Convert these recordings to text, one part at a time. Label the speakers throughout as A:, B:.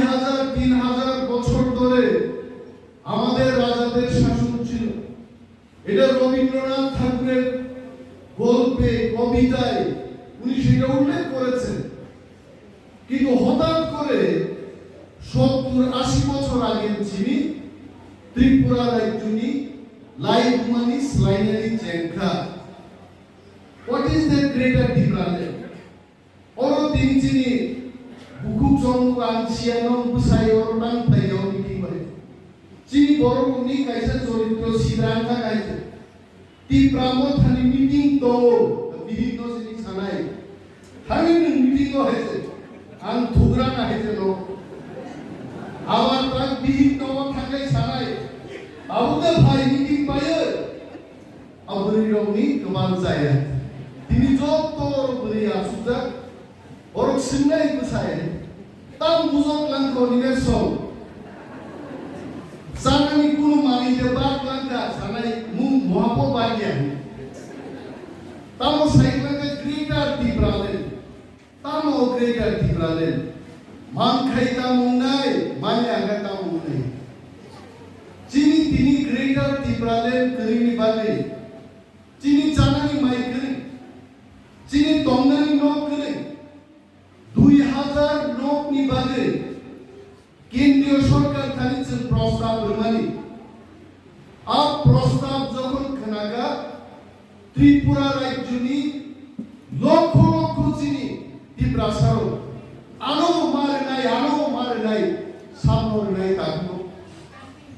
A: 2000-3000 বছর ধরে আমাদের রাজাদের শাসন ছিল। এটা রবীন্দ্রনাথ ঠাকুরের গল্পে কবিতায় উনি সেটা উল্লেখ করেছেন। কিন্তু হঠাৎ করে 70-80 বছর আগের যিনি ত্রিপুরার একজনই লাইকুমানি স্লাইনারি চেংখা, what is the greater difference? Oro tin chini bukuk jong ang sianong busai oro tang tayo meeting bare chini boro ni kaisa choritro sidrangka kaise ti pramo thani meeting to bibhinno jini sanai thani meeting to hoyse ang thugra na hoyse lo abar tak bibhinno thakai sanai abuda bhai meeting paye aburi roni kobang jaya তিনি যতর বলিয়া সুজা বরক সিংলাই কুসায় তাম বুজক লাংকো নিনে সব সানানি কুনু মানিতে বাক লাংকা সানাই মুং মহাপো বাগিয়া তামো সাইক্লাকে greater দিব্রালেন তামো greater দিব্রালেন মান খাইতা মুংনাই মানি আগা তামুংনাই চিনি তিনি গ্রেটার দিব্রালেন করিনি বাগে চিনি জানানি মাই করি চিনি তংনানি নক করে 2000 নক নি বাদে কেন্দ্রীয় সরকার খালিছেন প্রস্তাব রমানি আপ প্রস্তাব যখন খানাগা ত্রিপুরা রাজ্যনি লক্ষ লক্ষ চিনি ত্রিপ্রাসারো আনো মারে নাই সামর নাই তাকো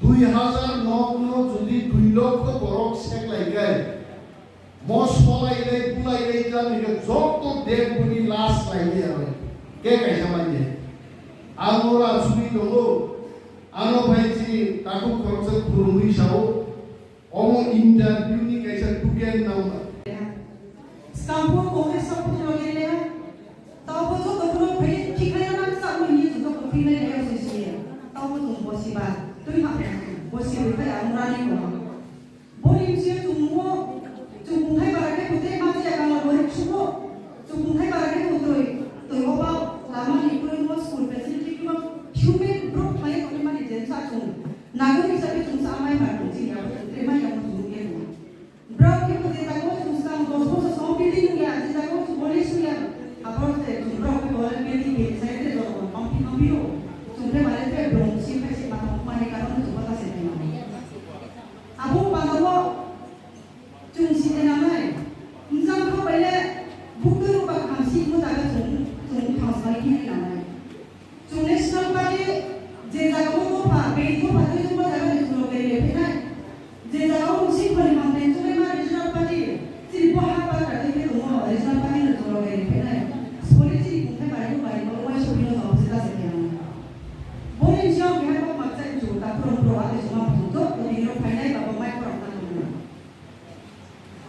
A: 2000 নক নো যদি 2 লক্ষ বরক শেক লাগায় মস ফলাইলে বুলাইলে জানি যত দেখ বনি লাশ লাইলে হবে কে কাইসা মাইলে আমরা সুবি দলো আনো ভাইজি তাকু খরচে খুরুমি সাও অম ইন্টারভিউ নি কাইসা টুকেন নাও
B: স্কাম্পো কোহে সব জগেলে তাও বজো তো ভাই ঠিকানা না সব নি তো কপিলে রে হইছে তাও তো বসিবা তুই ভাবে বসিবা আমরা নি কো বলিছে তুমো Cungkai barangnya putih masih ya kalau boleh suku cungkai barangnya putih tuh apa lama nih pun mau school facility cuma human group main kalau mana jadi satu naga bisa bikin sama yang baru sih ya terima yang mau dia bro kita putih tak mau cuma sama bos sama building ya jadi tak mau boleh sih ya apa sih bro kita boleh building ya saya itu loh mampi lo cungkai barangnya belum sih pasti mana kalau cuma tak sedih aku pada lo 중시 대나마에 인상 커버에 북도로 박 감시 무다가 중 강사의 길이 나와요. 중 내셔널 파티 제자가 오고파 베이고 파티 좀 자가 들어오게 되나 제자가 오시 거리 만데 중에 말 내셔널 파티 지리포 하파가 되게 너무 내셔널 파티는 들어오게 되나 소리지 공태 말고 와 쇼비는 없으다 생겨요. 본인 시험 개학 막자 주다 그런 프로와데 좀 한번 더 우리로 파이나이 바보 마이크로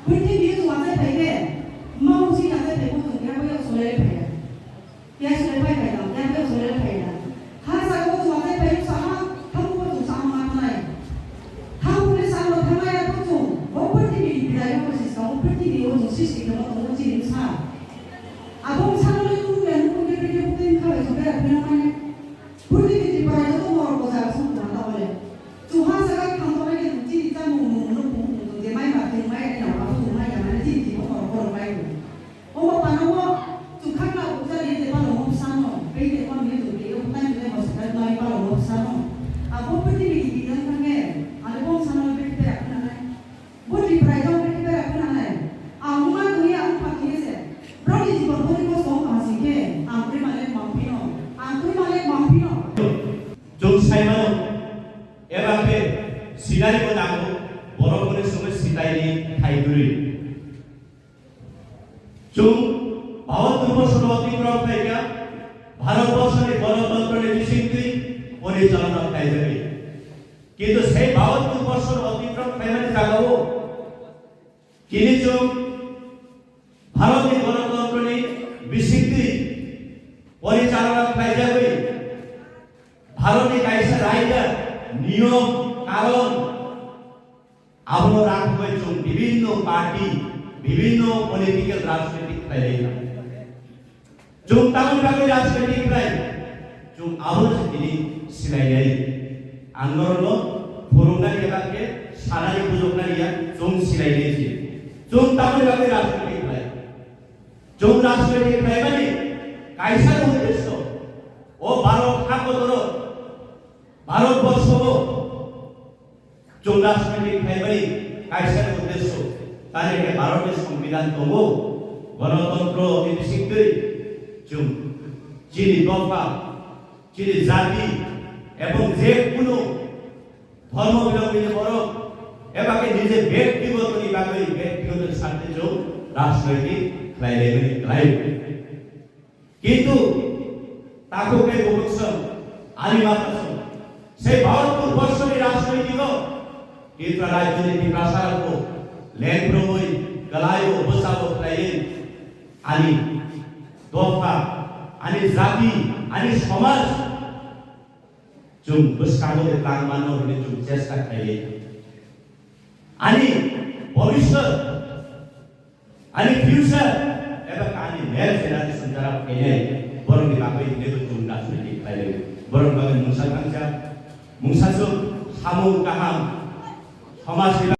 B: Kunci dia tu macam apa? Mau sih macam apa? Pun dia boleh soleh apa? Dia soleh apa? Dia boleh soleh apa? Hasa kau tu macam apa? Sama, kamu pun sama mana? Kamu boleh sama sama ya pun. Apa dia bila yang masih kamu pergi dia orang sisi kamu kamu jadi sah. Abang sama itu yang pun dia pun kau soleh apa namanya? Pergi di pada tu orang kau sahaja semua tak boleh. Tuhan sekarang kamu boleh jadi kamu dia main apa? Main ni apa? Oma panawa tukana utari de palo mopsano peide kwa miedo de utan de hospital mai palo mopsano apo peti bi bidan kange ale bom sano peti apna nai bodi praido peti apna nai amuma dunia ampa kise brodi jibon bodi ko song asike ampre male mampino
C: jong saimano ebape sinari ko dango borobore sobe sitaini thaiduri chung Bharatvarsha বর্ষর অতিক্রম থেকে ভারতবর্ষের গণতন্ত্রের বিশৃঙ্খলি পরিচালনা হয়ে যাবে কিন্তু সেই ভারতবর্ষের অতিক্রম পেমেন্ট জাগাবো কিনি chung ভারতের গণতন্ত্রের বিশৃঙ্খলি পরিচালনা হয়ে যাবে ভারতে কাইসা রাইটার নিয়ম কারণ আমরা রাখবে chung বিভিন্ন পার্টি বিভিন্ন পলিটিক্যাল রাজনৈতিক ফাইলেই जो तामिल राजनीतिक राय जो 아버지 길이 시라이라이 안 걸어도 보름날 예밖에 사나이 부족날이야 좀 시라이라이지 좀 땀을 갖고 라스베리 플라이 좀 라스베리 플라이만이 가이사를 못했어 바로 하고도로 바로 버스고 좀 라스베리 플라이만이 가이사를 못했어 তাদেরকে ভারতের সংবিধান তবু গণতন্ত্র নীতিশিক্ষাই যিনি দফা যিনি জাতি এবং যে কোনো ধর্মবিলম্বী বড় এবাকে নিজে ব্যক্তিগত নিভাবে ব্যক্তিগত স্বার্থে যোগ রাজনৈতিক ক্লাই কিন্তু তাকে বলছেন আলিমাতাস সেই ভারতপুর বর্ষের রাজনৈতিক কিন্তু রাজনৈতিক প্রসারক লেনপ্রমই গলায়ো বসাবো ক্লাইন আনি দফা আনি জাতি আনি সমাজ जों बोस्कांगोले लांमानो होने जों चेष्टा खायो आणि भविष्य आणि फ्युचर एबा कानी नेल जेनानि संजारा केने बरंनि बागै नेबो जों राजनीति खायो बरं बागै मुंसा कांजा मुंसाजों सामु गाहाम समाज